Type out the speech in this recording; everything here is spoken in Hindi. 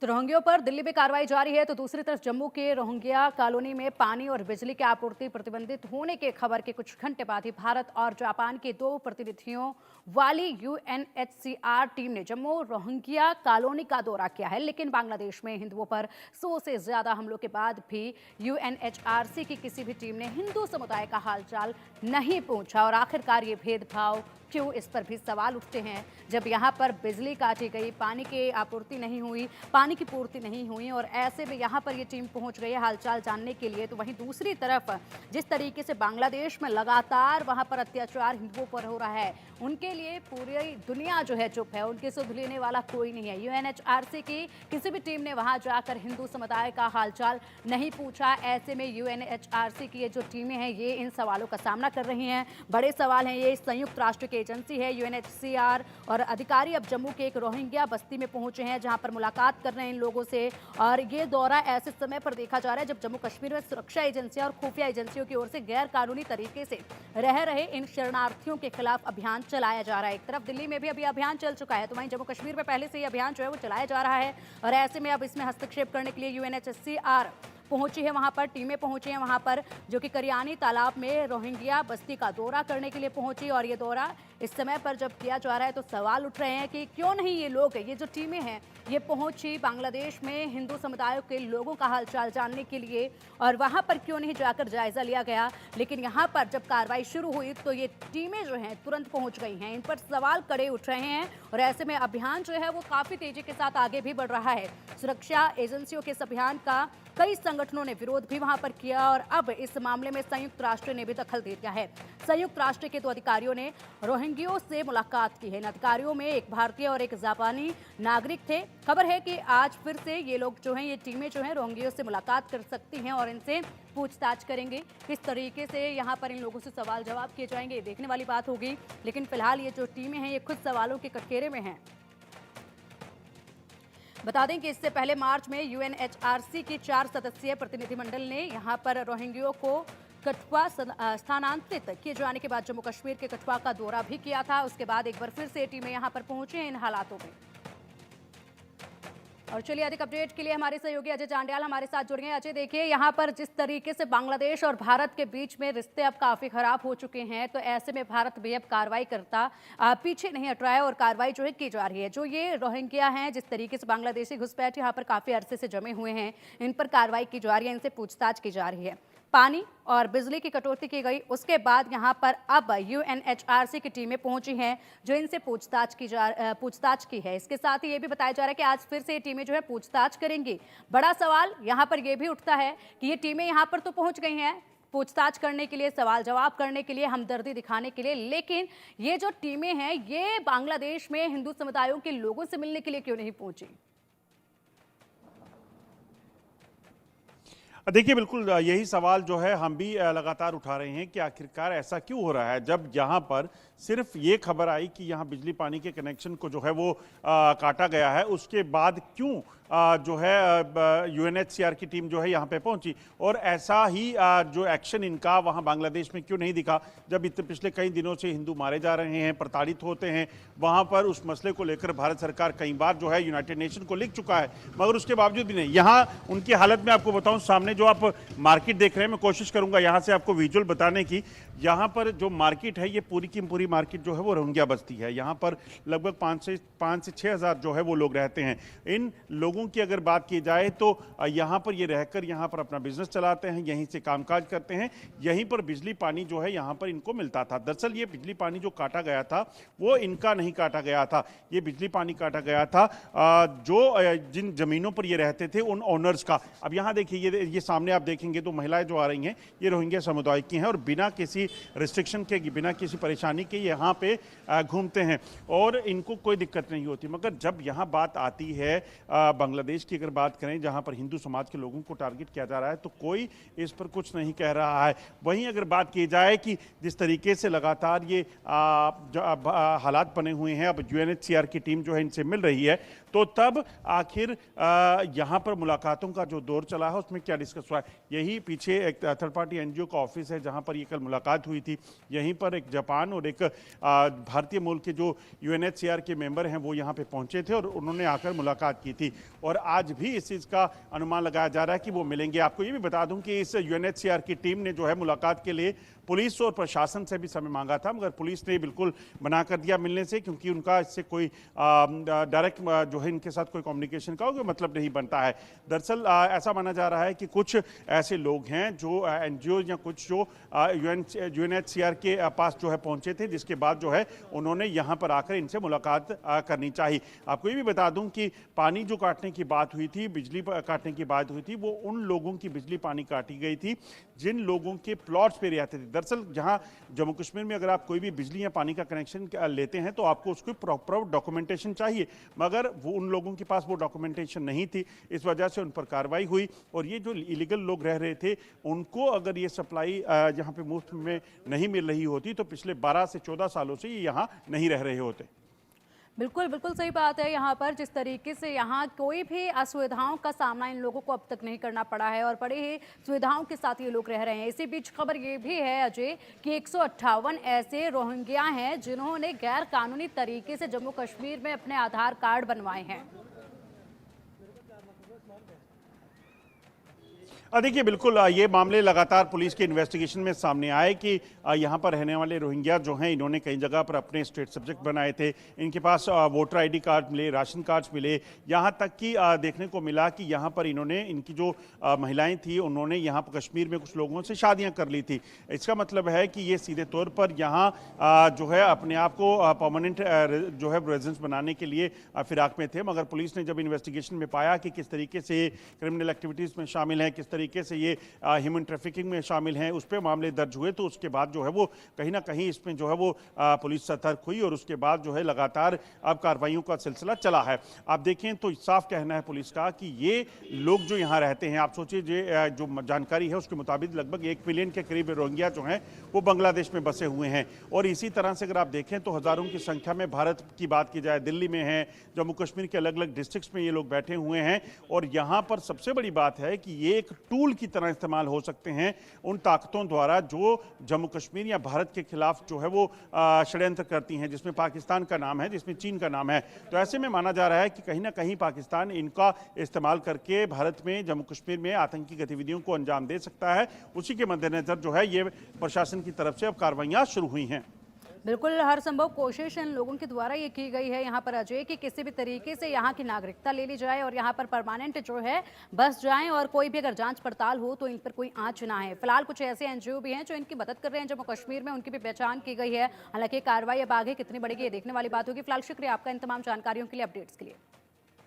तो रोहिंग्या पर दिल्ली में कार्रवाई जारी है, तो दूसरी तरफ जम्मू के रोहिंग्या कॉलोनी में पानी और बिजली की आपूर्ति प्रतिबंधित होने के खबर के कुछ घंटे बाद ही भारत और जापान के 2 प्रतिनिधियों वाली यूएनएचसीआर टीम ने जम्मू रोहिंग्या कॉलोनी का दौरा किया है। लेकिन बांग्लादेश में हिंदुओं पर 100 से ज्यादा हमलों के बाद भी यूएनएचआरसी की किसी भी टीम ने हिंदू समुदाय का हालचाल नहीं पूछा। और आखिरकार ये भेदभाव क्यों, इस पर भी सवाल उठते हैं। जब यहाँ पर बिजली काटी गई, पानी की आपूर्ति नहीं हुई, पानी की पूर्ति नहीं हुई और ऐसे में यहाँ पर ये टीम पहुँच गई है हालचाल जानने के लिए, तो वहीं दूसरी तरफ जिस तरीके से बांग्लादेश में लगातार वहाँ पर अत्याचार हिंदुओं पर हो रहा है, उनके लिए पूरी दुनिया जो है चुप है, उनके सुध लेने वाला कोई नहीं है। यूएनएचआरसी की किसी भी टीम ने वहाँ जाकर हिंदू समुदाय का हालचाल नहीं पूछा। ऐसे में यूएनएचआरसी की ये जो टीमें हैं ये इन सवालों का सामना कर रही हैं। बड़े सवाल हैं, ये संयुक्त राष्ट्र की एजेंसी है यूएनएचसीआर और अधिकारी अब जम्मू के एक रोहिंग्या बस्ती में पहुंचे हैं जहां पर मुलाकात कर रहे हैं इन लोगों से। और ये दौरा ऐसे समय पर देखा जा रहा है जब जम्मू कश्मीर में सुरक्षा एजेंसियां और खुफिया एजेंसियों की ओर से गैर कानूनी तरीके से रह रहे इन शरणार्थियों के खिलाफ अभियान चलाया जा रहा है। एक तरफ दिल्ली में भी अभी अभियान चल चुका है, तो वहीं जम्मू कश्मीर में पहले से ही अभियान जो है वो चलाया जा रहा है। और ऐसे में अब इसमें हस्तक्षेप करने के लिए यूएनएचसीआर पहुंची है, वहां पर टीमें पहुंची हैं वहां पर, जो कि करियानी तालाब में रोहिंग्या बस्ती का दौरा करने के लिए पहुंची। और ये दौरा इस समय पर जब किया जा रहा है तो सवाल उठ रहे हैं कि क्यों नहीं ये लोग, ये जो टीमें हैं ये पहुंची बांग्लादेश में हिंदू समुदायों के लोगों का हालचाल जानने के लिए, और वहां पर क्यों नहीं जाकर जायजा लिया गया। लेकिन यहां पर जब कार्रवाई शुरू हुई तो ये टीमें जो हैं तुरंत पहुंच गई हैं। इन पर सवाल कड़े उठ रहे हैं और ऐसे में अभियान जो है वो काफी तेजी के साथ आगे भी बढ़ रहा है। सुरक्षा एजेंसियों के इस अभियान का कई संगठनों ने विरोध भी वहां पर किया और अब इस मामले में संयुक्त राष्ट्र ने भी दखल दे दिया है। संयुक्त राष्ट्र के 2 अधिकारियों ने रोहिंग्यों से मुलाकात की है। इन अधिकारियों में एक भारतीय और एक जापानी नागरिक थे। खबर है कि आज फिर से ये लोग जो हैं, ये टीमें जो हैं रोहिंग्यों से मुलाकात कर सकती हैं और इनसे पूछताछ करेंगे। किस तरीके से यहाँ पर इन लोगों से सवाल जवाब किए जाएंगे, ये देखने वाली बात होगी। लेकिन फिलहाल ये जो टीमें हैं ये खुद सवालों के कटघरे में हैं। बता दें कि इससे पहले मार्च में यूएनएचआरसी की 4 सदस्यीय प्रतिनिधिमंडल ने यहां पर रोहिंग्यों को कठुआ स्थानांतरित किए जाने के बाद जम्मू कश्मीर के कठुआ का दौरा भी किया था। उसके बाद एक बार फिर से टीमें यहां पर पहुंचे हैं इन हालातों में। और चलिए अधिक अपडेट के लिए हमारे सहयोगी अजय चांडियाल हमारे साथ जुड़ गए हैं। अजय, देखिए यहाँ पर जिस तरीके से बांग्लादेश और भारत के बीच में रिश्ते अब काफी खराब हो चुके हैं, तो ऐसे में भारत भी अब कार्रवाई करता पीछे नहीं हट रहा है और कार्रवाई जो है की जा रही है। जो ये रोहिंग्या हैं, जिस तरीके से बांग्लादेशी घुसपैठ यहाँ पर काफी अरसे से जमे हुए हैं, इन पर कार्रवाई की जा रही है, इनसे पूछताछ की जा रही है। पानी और बिजली की कटौती की गई, उसके बाद यहां पर अब यूएनएचआरसी की टीमें पहुंची हैं जो इनसे पूछताछ की है। इसके साथ ही ये भी बताया जा रहा है कि आज फिर से ये टीमें जो है पूछताछ करेंगी। बड़ा सवाल यहां पर यह भी उठता है कि ये टीमें यहां पर तो पहुंच गई हैं पूछताछ करने के लिए, सवाल जवाब करने के लिए, हमदर्दी दिखाने के लिए, लेकिन ये जो टीमें हैं ये बांग्लादेश में हिंदू समुदायों के लोगों से मिलने के लिए क्यों नहीं पहुंची? देखिए, बिल्कुल यही सवाल जो है हम भी लगातार उठा रहे हैं कि आखिरकार ऐसा क्यों हो रहा है। जब यहाँ पर सिर्फ ये खबर आई कि यहाँ बिजली पानी के कनेक्शन को जो है वो काटा गया है, उसके बाद क्यों जो है यूएनएचसीआर की टीम जो है यहाँ पे पहुंची, और ऐसा ही जो एक्शन इनका वहाँ बांग्लादेश में क्यों नहीं दिखा। जब इतने पिछले कई दिनों से हिंदू मारे जा रहे हैं, प्रताड़ित होते हैं, वहाँ पर उस मसले को लेकर भारत सरकार कई बार जो है यूनाइटेड नेशन को लिख चुका है, मगर उसके बावजूद भी नहीं। यहाँ उनकी हालत में आपको बताऊँ, सामने जो आप मार्केट देख रहे हैं, मैं कोशिश करूंगा यहाँ से आपको विजुअल बताने की। यहाँ पर जो मार्केट है, ये पूरी की पूरी मार्केट जो है वो रोहिंग्या बस्ती है। यहाँ पर लगभग 5 से 6 हज़ार जो है वो लोग रहते हैं। इन लोगों की अगर बात की जाए तो यहाँ पर ये रहकर यहाँ पर अपना बिजनेस चलाते हैं, यहीं से कामकाज करते हैं, यहीं पर बिजली पानी जो है यहाँ पर इनको मिलता था। दरअसल ये बिजली पानी जो काटा गया था वो इनका नहीं काटा गया था, ये बिजली पानी काटा गया था जो जिन जमीनों पर ये रहते थे उन ओनर्स का। अब यहाँ देखिए, ये सामने आप देखेंगे तो महिलाएं जो आ रही हैं ये रोहिंग्या समुदाय की हैं और बिना किसी रिस्ट्रिक्शन के, बिना किसी परेशानी के यहाँ पे घूमते हैं और इनको कोई दिक्कत नहीं होती। मगर जब यहाँ बात आती है बांग्लादेश की, अगर बात करें जहाँ पर हिंदू समाज के लोगों को टारगेट किया जा रहा है, तो कोई इस पर कुछ नहीं कह रहा है। वहीं अगर बात की जाए कि जिस तरीके से लगातार ये हालात बने हुए हैं, अब यूएनएचसीआर की टीम जो है इनसे मिल रही है, तो तब आखिर यहाँ पर मुलाकातों का जो दौर चला है उसमें क्या डिस्कस हुआ है। यही पीछे एक थर्ड पार्टी एनजीओ का ऑफिस है जहाँ पर ये कल मुलाकात हुई थी। यहीं पर एक जापान और एक भारतीय मूल के जो यूएनएचसीआर के मेंबर हैं वो यहाँ पे पहुंचे थे और उन्होंने आकर मुलाकात की थी और आज भी इस चीज़ का अनुमान लगाया जा रहा है कि वो मिलेंगे। आपको ये भी बता दूं कि इस यूएनएचसीआर की टीम ने जो है मुलाकात के लिए पुलिस और प्रशासन से भी समय मांगा था, मगर पुलिस ने बिल्कुल मना कर दिया मिलने से, क्योंकि उनका इससे कोई डायरेक्ट जो है इनके साथ कोई कम्युनिकेशन का कोई मतलब नहीं बनता है। दरअसल ऐसा माना जा रहा है कि कुछ ऐसे लोग हैं जो एनजीओ या कुछ जो यूएनएचसीआर के पास जो है पहुंचे थे, जिसके बाद जो है उन्होंने यहाँ पर आकर इनसे मुलाकात करनी चाहिए। आपको ये भी बता दूं कि पानी जो काटने की बात हुई थी, बिजली काटने की बात हुई थी, वो उन लोगों की बिजली पानी काटी गई थी जिन लोगों के प्लॉट्स पे रहते थे। दरअसल जहां जम्मू कश्मीर में अगर आप कोई भी बिजली या पानी का कनेक्शन लेते हैं तो आपको उसको प्रॉपर डॉक्यूमेंटेशन चाहिए, मगर वो उन लोगों के पास वो डॉक्यूमेंटेशन नहीं थी। इस वजह से उन पर कार्रवाई हुई और ये जो इलीगल लोग रह रहे थे उनको अगर ये सप्लाई यहाँ पे मुफ्त में नहीं मिल रही होती तो पिछले 12 से 14 सालों से ये यहाँ नहीं रह रहे होते। बिल्कुल बिल्कुल सही बात है। यहाँ पर जिस तरीके से यहाँ कोई भी असुविधाओं का सामना इन लोगों को अब तक नहीं करना पड़ा है और बड़ी ही सुविधाओं के साथ ये लोग रह रहे हैं। इसी बीच खबर ये भी है अजय कि 158 ऐसे रोहिंग्या हैं जिन्होंने गैर कानूनी तरीके से जम्मू कश्मीर में अपने आधार कार्ड बनवाए हैं। देखिए बिल्कुल ये मामले लगातार पुलिस के इन्वेस्टिगेशन में सामने आए कि यहाँ पर रहने वाले रोहिंग्या जो हैं इन्होंने कई जगह पर अपने स्टेट सब्जेक्ट बनाए थे। इनके पास वोटर आईडी कार्ड मिले, राशन कार्ड्स मिले, यहाँ तक कि देखने को मिला कि यहाँ पर इन्होंने इनकी जो महिलाएं थी उन्होंने यहाँ पर कश्मीर में कुछ लोगों से शादियाँ कर ली थी। इसका मतलब है कि ये सीधे तौर पर यहाँ जो है अपने आप को परमानेंट जो है रेजिडेंस बनाने के लिए फिराक में थे, मगर पुलिस ने जब इन्वेस्टिगेशन में पाया कि किस तरीके से क्रिमिनल एक्टिविटीज़ में शामिल है, किस तरीके से ये ह्यूमन ट्रैफिकिंग में शामिल हैं, उस पर मामले दर्ज हुए, तो उसके बाद जो है वो कहीं ना कहीं इसमें जो है वो पुलिस सतर्क हुई और उसके बाद जो है लगातार अब कार्रवाइयों का सिलसिला चला है। आप देखें तो साफ कहना है पुलिस का कि ये लोग जो यहाँ रहते हैं, आप सोचिए जो जानकारी है उसके मुताबिक लगभग 1 मिलियन के करीब रोहिंग्या जो हैं वो बांग्लादेश में बसे हुए हैं और इसी तरह से अगर आप देखें तो हज़ारों की संख्या में भारत की बात की जाए दिल्ली में है, जम्मू कश्मीर के अलग अलग डिस्ट्रिक्ट्स में ये लोग बैठे हुए हैं और यहाँ पर सबसे बड़ी बात है कि ये एक टूल की तरह इस्तेमाल हो सकते हैं उन ताकतों द्वारा जो जम्मू कश्मीर या भारत के खिलाफ जो है वो षड्यंत्र करती हैं, जिसमें पाकिस्तान का नाम है, जिसमें चीन का नाम है। तो ऐसे में माना जा रहा है कि कहीं ना कहीं पाकिस्तान इनका इस्तेमाल करके भारत में जम्मू कश्मीर में आतंकी गतिविधियों को अंजाम दे सकता है। उसी के मद्देनजर जो है ये प्रशासन की तरफ से अब कार्रवाइयां शुरू हुई हैं। बिल्कुल हर संभव कोशिश इन लोगों के द्वारा ये की गई है यहाँ पर अजय कि किसी भी तरीके से यहाँ की नागरिकता ले ली जाए और यहाँ पर परमानेंट जो है बस जाएं और कोई भी अगर जांच पड़ताल हो तो इन पर कोई आंच ना है। फिलहाल कुछ ऐसे एनजीओ भी हैं जो इनकी मदद कर रहे हैं जम्मू कश्मीर में, उनकी भी पहचान की गई है। हालांकि कार्रवाई अब आगे कितनी बढ़ेगी ये देखने वाली बात होगी। फिलहाल शुक्रिया आपका इन तमाम जानकारियों के लिए, अपडेट्स के लिए।